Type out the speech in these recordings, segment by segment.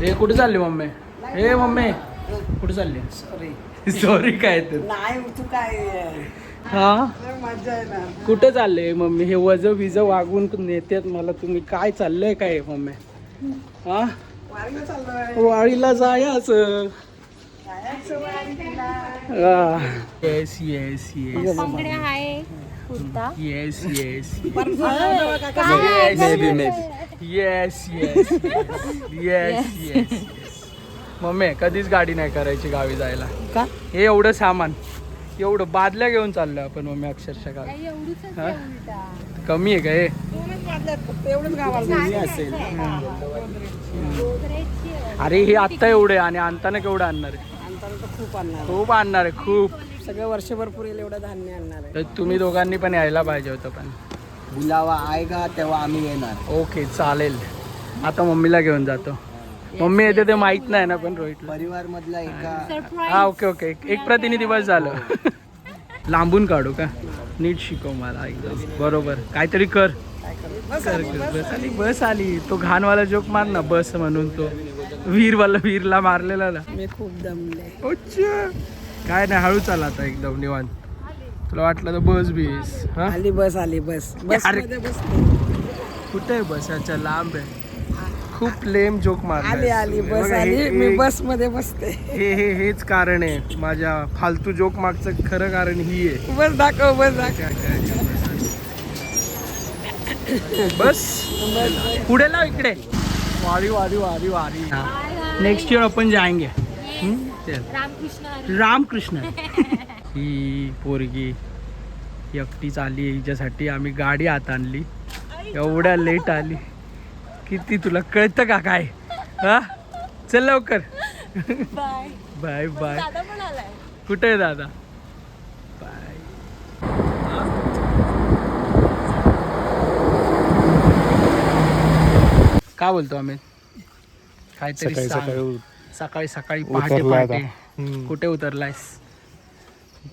हे कुठे चालली मम्मी? हे मम्मी कुठे चालली? सॉरी काय तर नाही तू काय हा मजा आहे ना. कुठे चालले मम्मी? हे वज विज वागून नेतात मला. तुम्ही काय चाललंय काय मम्मी? हा वारीला चाललोय. वाडीला जायचं. जायचं वारीला. येस येस येस बांगड्या आहे कुर्ता येस येस परत बोलवलं बघा कसं. काय? Maybe maybe yes yes yes yes mummy कधीच गाडी नाही करायची गावी जायला का? हे एवढं सामान एवढं बादल्या घेऊन चाललोय आपण मम्मी अक्षरशः गावी. एवढीच हा? कमी आहे का हे? दोनच वाजल्यात फक्त एवढंच गावाला जायचं. असेल अरे हे आत्ता एवढे आणि आणताना केवढं आणणार आहे? आणताना तर खूप आणणार. खूप आणणार आहे खूप. सगळं वर्षभर पुरेल एवढं धान्य आणणार आहे. तर तुम्ही दोघांनी पण यायला पाहिजे होतं पण. बुलावा आएगा तेव्हा आम्ही येणार. ओके चालेल. आता मम्मीला घेऊन जातो. मम्मी येते ते माहित नाही ना पण रोहितला. परिवार मधला एका हा ओके ओके एक प्रतिनिधी बस झालं. लांबून काढू का? नीट शिकव मला एकदम बरोबर. काहीतरी कर. बस कर आली, कर. बस बस आली बस आली. तो घाणवाला जोक मार ना बस म्हणून तो वीरला मारलेला ना. मी खूप दमले. अच्छा काय नाही हळू चाल आता एकदम निवांत. तुला वाटलं तर बस बीस हा आली बस आली बस बस अरे. मध्ये बसते. कुठे आहे बस? अच्छा लांब आहे. खूप लेम जोक मारला. आली आली बस आली मी बस मध्ये बसते. हेच कारण आहे माझ्या फालतू जोक मागचं खरं कारण ही आहे. बस दाखव बस दाखव. बस पुढे लाव इकडे. वारी वारी वारी वारी. नेक्स्ट ईयर अपन जाएंगे. चल. रामकृष्ण रामकृष्ण. ही पोरगी एकटीच आली. हिच्यासाठी आम्ही गाडी आत आणली. एवढ्या लेट आली. किती तुला कळतं का काय? हा चल लवकर. Bye bye bye. दादा पण आलाय. कुठे आहे दादा? बाय. काय बोलतो आम्ही? काहीतरी सांग. सकाळी सकाळी पहाटे पहाटे कुठे उतरलायस?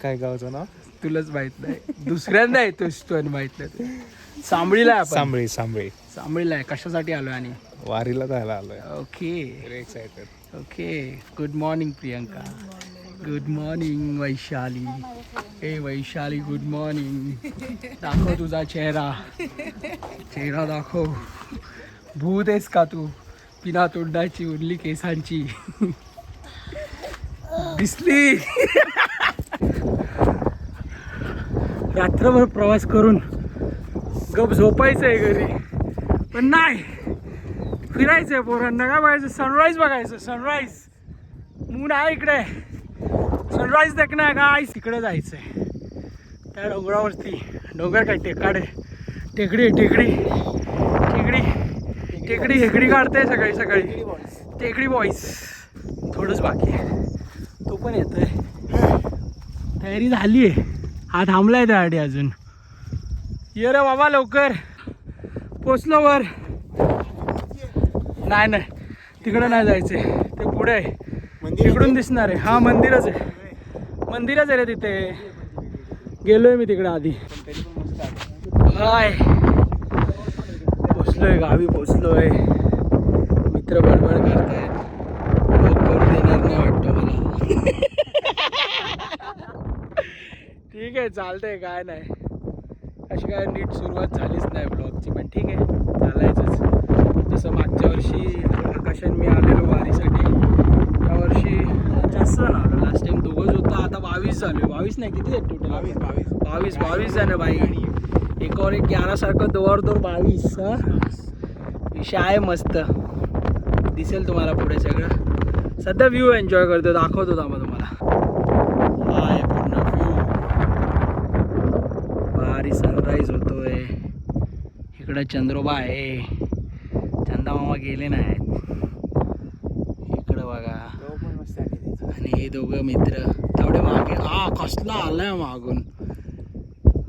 काय गावचं नाव? तुलाच माहित नाही. दुसऱ्यांदा येतोस तू आणि माहित नाही. सांभळीला आहे आपण. सांभळीला आहे. कशासाठी आलोय? आणि वारीला जायला आलोय. Okay excited. Okay. Good morning Priyanka. Good morning Vaishali. ए वैशाली गुड मॉर्निंग. दाखव तुझा चेहरा. चेहरा दाखव. भूत आहेस का तू? पिना तोंडाची उरली केसांची. दिसली. रात्रभर प्रवास करून गप झोपायचंय घरी पण नाही. फिरायचंय पोरांना. काय बघायचं? सनराईज बघायचं. सनराईज. मून आहे इकडे. सनराईज देखणं काय तिकडे जायचंय. त्या डोंगरावरती. डोंगर काय टेकाडे. टेकडी टेकडी टेकडी टेकडी हेकडी काढते सकाळी सकाळी. टेकडी बॉईज. थोडंच बाकी आहे. तो पण येतोय. तयारी झाली आहे. हा थांबलाय त्यासाठी अजून. ये रे बाबा लवकर. पोचलो वर. नाही नाही तिकडं नाही जायचंय. ते पुढे आहे. तिकडून दिसणार आहे. हा मंदिरच आहे. मंदिरच आहे रे तिथे. गेलोय मी तिकडे आधी. हाय पोचलोय गावी पोचलोय. मित्र बडबड करतायत. करू देणार नाही वाटतं मला. ठीक आहे चालतंय काय नाही. अशी काय नीट सुरुवात झालीच नाही ब्लॉगची पण ठीक आहे चालायचंच. जसं मागच्या वर्षी आकाश आणि मी आलेलो वारीसाठी. यावर्षी जास्त जण आलो. लास्ट टाइम दोघंच होता. आता 22 झाले. 22 नाही किती आहेत टोटल? 22 जण बाई. एकावर एक 11 सारखं दोवर 22. हा विषय आहे मस्त. दिसेल तुम्हाला पुढे सगळं. सध्या व्ह्यू एन्जॉय करतो. दाखवतो तुम्हाला. हाय पूर्ण व्ह्यू. भारी सनराईज होतोय. इकडं चंद्रोबा आहे. चंदामामा गेले नाहीत. इकडं बघा. आणि हे दोघं मित्र तेवढे मागे. कसला आलाय मागून.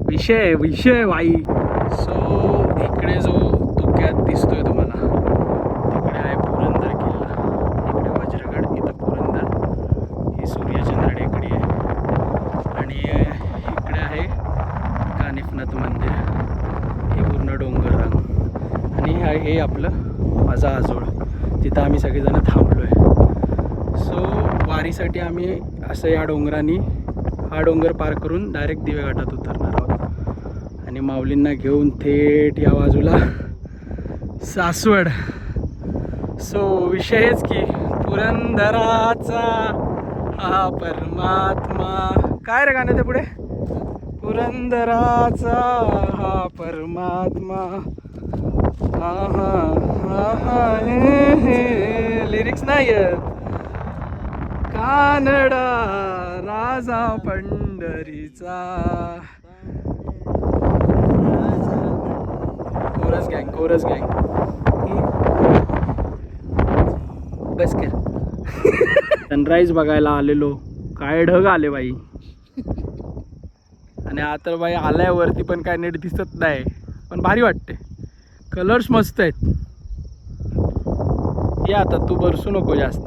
विषय बाई. सो इकडे जो धोक्यात दिसतोय तुम्हाला तिकडे आहे पुरंदर किल्ला. इकडे वज्रगड. इथं पुरंदर. ही सूर्यचंद्र टेकडी आहे. आणि इकडे आहे कानिफनाथ मंदिर. हे पूर्ण डोंगर रांग. आणि हे आपलं माझा आजोळ. तिथं आम्ही सगळेजण थांबलो आहे. सो वारीसाठी आम्ही असं या डोंगराने हा डोंगर पार करून डायरेक्ट दिवे घाटात उतरणार आहोत आणि माऊलींना घेऊन थेट या बाजूला सासवड. सो विषय हेच की पुरंदराचा हा परमात्मा. काय रे गाणं ते पुढे? पुरंदराचा हा परमात्मा. हा हा हा हा लिरिक्स नाही आहेत. कानडा राजा पंढरीचा. कोरस गँग बस कर. सनराईज बघायला आलेलो. काय ढग आले बाई. आणि आता बाई आलाय वरती पण काय नीट दिसत नाही, पण भारी वाटते. कलर्स मस्त आहेत. ये आता तू बरसू नको जास्त,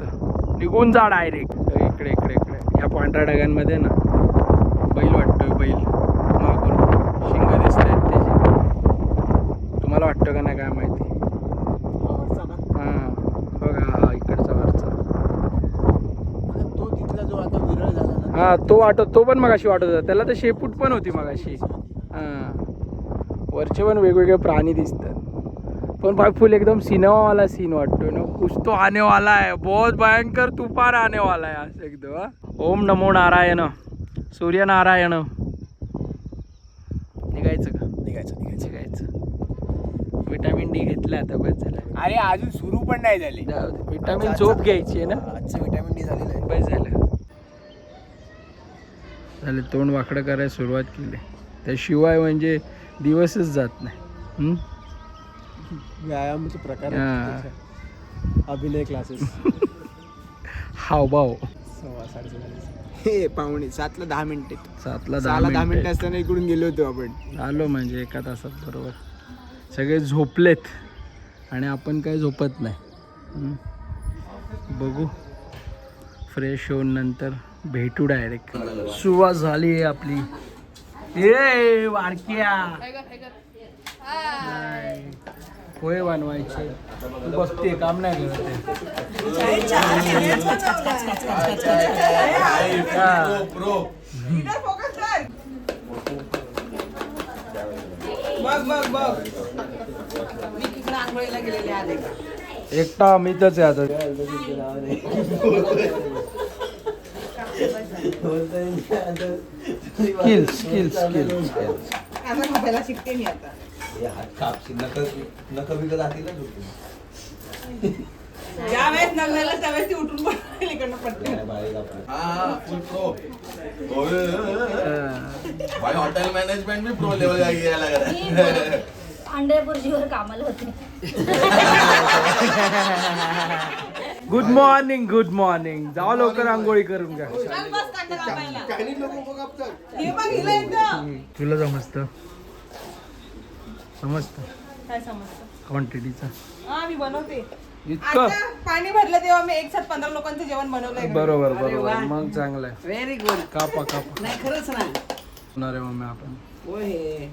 निघून जा डायरेक्ट. इकडे इकडे इकडे ह्या पांढऱ्या ढगांमध्ये ना बैल वाटतोय. बैल मागून शिंग दिसत आहेत त्याची. तुम्हाला वाटतं का नाही काय माहिती. हां बघा हा इकडचा वरचा. तो तिथला जो आता विरळ झाला ना, हा तो वाटत, तो पण मगाशी वाटत होता. त्याला तर शेपूट पण होती मगाशी. हां वरचे पण वेगवेगळे प्राणी दिसतात. पण भाई फुल एकदम सिनेमावाला सीन वाटतोय ना. कुछ तो आने वाला है, बहुत भयंकर तूफान आने वाला है असं एकदम. ओम नमो नारायण, सूर्यनारायण. निघायचं का? निघायचं. विटॅमिन डी घेतलं आता बस झालं. अरे अजून सुरू पण नाही झाली. विटॅमिन झोप घ्यायची आहे ना. आजचं विटॅमिन डी झालेलं आहे. बस झालं. तोंड वाकडं करायला सुरुवात केली. त्याशिवाय म्हणजे दिवसच जात नाही. व्यायामाचे प्रकार हा. आहेत. अभिनय क्लासेस. हावभाव. 6:30 हे पाहुणे 7ला 10 मिनिटे. 7ला 10 10 मिनिटं असताना इकडून गेलो होतो आपण. आलो म्हणजे एका तासात बरोबर. सगळे झोपलेत आणि आपण काय झोपत नाही. बघू फ्रेश होऊन नंतर भेटू डायरेक्ट. सुरुवात झाली आहे आपली. ए वारक्या पोहे बनवायचे. तू बघते काम नाही करत आहे. एकटा अमितच आहे आता. स्किल्स शिकते मी आता. ज्यावेळेस नगराला त्यावेळेस ती उठून इकडनं पडते. हॉटेल मॅनेजमेंट भी प्रो लेवल घ्यायला अंडे बुर्जीवर कामाला होते. Good morning. जावा लवकर आंघोळी करून घ्या. तुला समजतं काय समजतं? क्वांटिटीचा हा मी बनवते. इतकं आता पाणी भरलं तेव्हा मी एक साथ 15 लोकांचं जेवण बनवलंय. बरोबर मग चांगलं आहे. Very good. कापा नाही खरंच नाही. बनवणार आहे मम्मी आपण. होय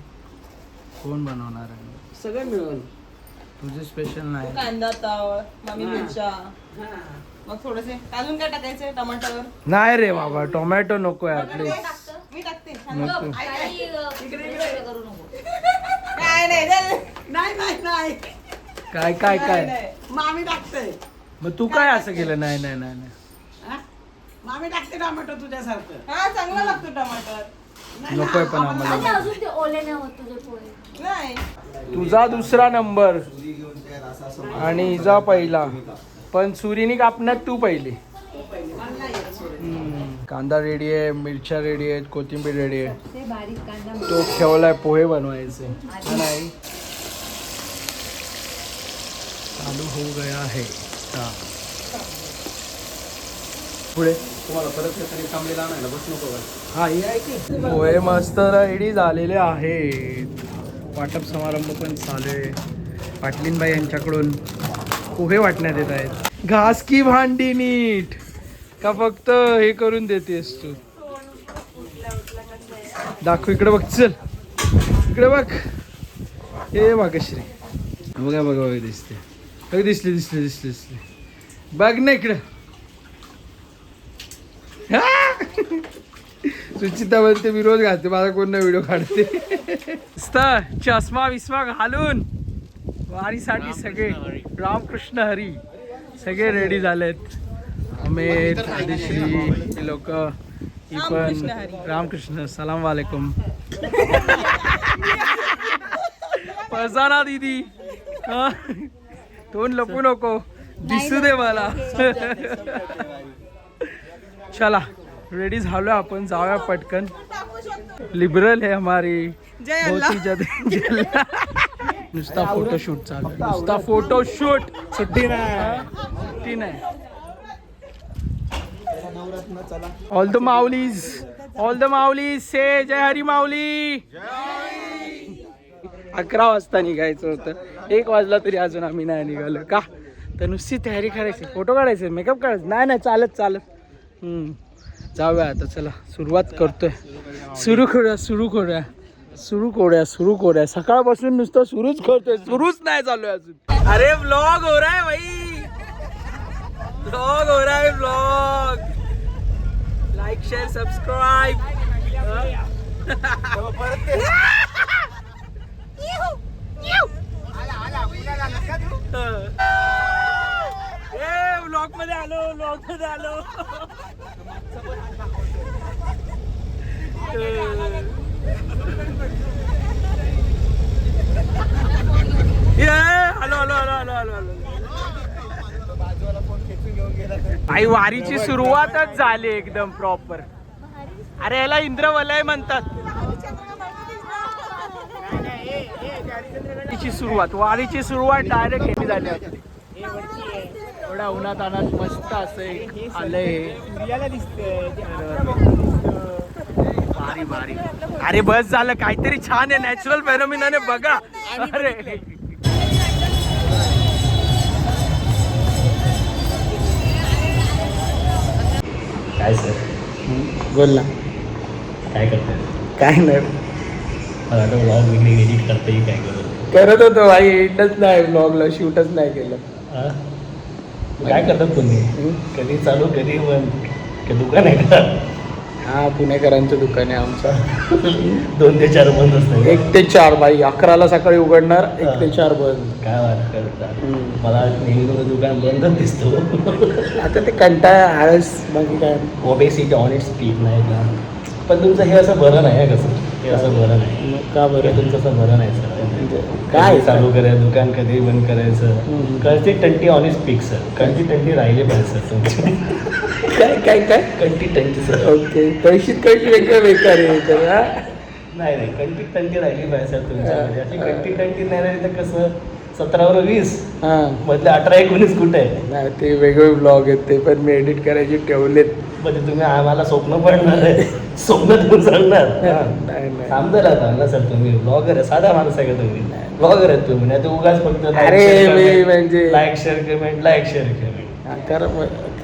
कोण बनवणार आहे? सगळं मिळून. तुझे स्पेशल नाही. कांदा ताव मामी मिरच्या मग थोडेसे अजून काय टाकायचे? टमाटर नाही रे बाबा टोमॅटो नको यार प्लीज. मी टाकते. नको. नाही काय मामी टाकते. मग तू काय असं केलं? नाही मामी टाकते टमाटर तुझ्यासारखं. हा चांगला लागतो टमाटर. नकोय पण आम्हाला. आणि अजून ते ओले नाही होत तुझे पोहे. नाही तुझा दुसरा नंबर आणि हिचा पहिला, पण सुरीनी कापण्यात तू पहिली. कांदा रेडी आहे, मिरच्या रेडी आहेत, कोथिंबीर रेडी आहे. ते बारीक कांदा तो ठेवलाय पोहे बनवायचे. नाही चालू हो गया है. पुढे हा हे आहे की पोहे मस्त रेडी झालेले आहेत. वाटप समारंभ पण चालू आहे. पाटलीनबाई यांच्याकडून पोहे वाटण्यात येत आहेत. घास की भांडी नीट का फक्त हे करून देतेस तू? दाखव इकडे बघ. चल इकडे बघ. हे भाग्यश्री बघा दिसते. दिसली बघ ना इकडं. सुचिता बोलते मी रोज घालते, माझा कोण व्हिडिओ काढते. चष्मा विस्मा घालून वारीसाठी सगळे रामकृष्ण हरी सगळे रेडी झालेत. अमित, आदिश्री लोक ही पण रामकृष्ण. सलाम वालेकुम. फसाना दीदी, तोंड लपू नको, दिसू दे मला. चला रेडी झालो आपण, जाऊया पटकन. लिबरल है हमारी नुसता फोटोशूट चालू, नुसता फोटोशूट. सुट्टी नाही. ऑल द माऊलीज से जय हरी माऊली. 11 वाजता निघायचं होतं, 1 वाजला तरी अजून आम्ही नाही निघालो. का तर नुसती तयारी करायची, फोटो काढायचे, मेकअप काढायचं. नाही चालत जाऊया आता. चला सुरुवात करतोय. सुरू करूया. सकाळपासून नुसतं सुरूच करतोय, सुरूच नाही चालू आहे अजून. अरे व्लॉग हो रहा है भाई, vlog. Like share subscribe. Vlog मध्ये आलो. हॅलो. आई वारीची सुरुवातच झाली एकदम प्रॉपर. अरे याला इंद्रवलय म्हणतात. वारीची सुरुवात डायरेक्ट हे झाली होती. एवढ्या उन्हात आणत मस्त असं आलंय. भारी. अरे बस झालं, काहीतरी छान आहे, नॅचरल फेनोमिनाने बघा. अरे काय सर, बोल ना. काय करताय? काय नाही, मला वाटतं व्लॉग वगैरे एडिट करता येईल. काय करत होतो भाई, एडिटच नाही, ब्लॉगला शूटच नाही केलं. काय करतात तुम्ही? कधी चालू कधी बंद? का दुकान आहे का? हा, पुणेकरांचं दुकान आहे आमचं. 2 ते 4 बंद असतं. 1 ते 4 भाई. 11ला सकाळी उघडणार, 1 ते 4 बंद. काय वाट करतात? मला नेहमी तुझं दुकान बंदच दिसतो. आता ते कंटाळा, आळस, बाकी काय. ओबेसिटी ऑन इट स्पीड नाही का? पण तुमचं हे असं बरं नाही आहे. कसं हे असं बरं नाही? मग का बरं? तुमचं असं बरं नाही सर. काय चालू करायचं दुकान, कधी बंद करायचं. Consistency on it speak sir. Consistency राहिले पाहिजे सर तुमची. काय कंटिटंटी सर. ओके. पैशीत वेगळं बेकार आहे तर. नाही कंटिटंटी राहिली पाहिजे सर तुमच्यामध्ये. अशी कंटिटंटी नाही राहिली तर कसं 17वर 20 मधले 18-19 कुठे आहे? नाही, ते वेगळे ब्लॉग आहेत, ते पण मी एडिट करायचे ठेवलेत. म्हणजे तुम्ही आम्हाला स्वप्न पडणार आहे, स्वप्न तुम्ही सांगणार. नाही समजायला ना सर, तुम्ही ब्लॉगर आहे, साधा माणूस आहे का तुम्ही? ब्लॉगर आहेत तुम्ही, नाही तर उगाच फक्त अरे म्हणजे लाईक शेअर कमेंट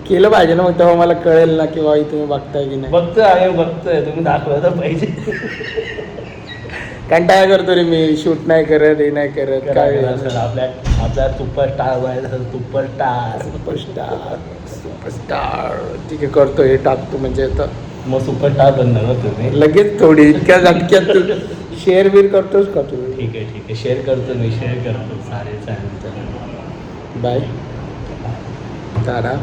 केलं पाहिजे ना, मग तेव्हा मला कळेल ना की बाई तुम्ही बघताय की नाही. बघतोय तुम्ही, दाखवलं तर पाहिजे. कंटाळा करतो रे मी, शूट नाही करत, हे नाही करत. काय सर आपल्या सुपरस्टार व्हायचं. सुपरस्टार ठीक आहे, करतो, हे टाकतो म्हणजे आता. मग सुपरस्टार बनणार हो तुम्ही लगेच थोडी इतक्या झटक्यात तू शेअर बीर करतोस का तू? ठीक आहे शेअर करतो मी, शेअर करतो. चालेल. बाय. टाटा.